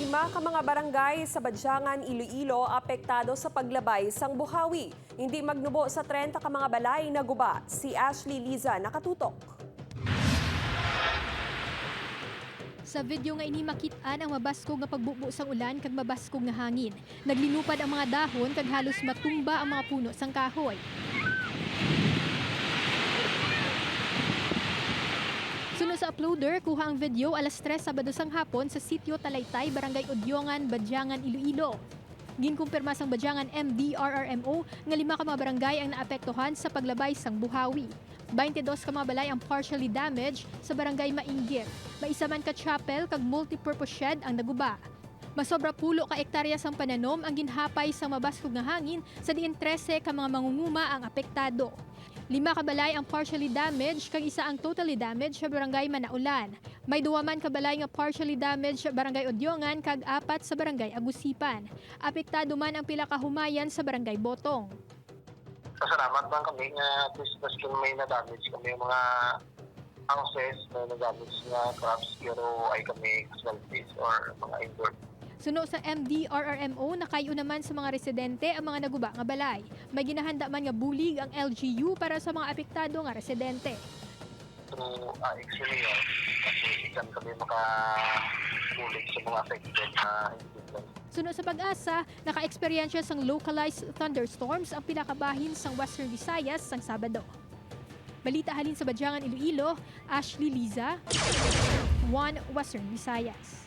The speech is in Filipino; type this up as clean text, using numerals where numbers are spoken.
5 ka mga barangay sa Badyangan, Iloilo apektado sa paglabay sang buhawi. Hindi magnubo sa 30 ka mga balay na guba. Si Ashley Liza nakatutok. Sa video nga ini makitaan ang mabaskog nga pagbubo sang ulan kag mabaskog nga hangin. Naglinupad ang mga dahon kag halos matumba ang mga puno sang kahoy. Sunod sa uploader, kuha ang video alas 3 Sabado sang hapon sa sitio Talaytay, Barangay Udyongan, Badyangan, Iloilo. Ginkumpirma sang Badyangan MDRRMO nga 5 ka mga barangay ang naapektuhan sa paglabay sang buhawi. 22 ka mga balay ang partially damaged sa Barangay Mainggir. Maisa man ka chapel kag multipurpose shed ang naguba. Masobra pulo ka ektarya sang pananom ang ginhapay sa mabaskog nga hangin sa diin 13 ka mga mangunguma ang apektado. 5 ka balay ang partially damaged kag isa ang totally damaged sa Barangay Manaulan. May 2 man ka balay nga partially damaged sa Barangay Udyongan kag 4 sa Barangay Agusipan. Apektado man ang pila ka humayan sa Barangay Botong. Pasalamat lang kami nga at least maski may na-damage kami yung mga houses na na-damage na crops pero ay kami casualties or mga injured. Suno sa MDRRMO, nakayo naman sa mga residente ang mga naguba nga balay. May ginahanda man nga bulig ang LGU para sa mga apektado nga residente. Through Excellion, kasi ikan kami makabulig sa mga affected na individuals. Suno sa Pag-asa, naka-eksperyensya sang localized thunderstorms ang pinakabahin sang Western Visayas sang Sabado. Balita halin sa Badyangan, Iloilo, Ashley Liza, 1 Western Visayas.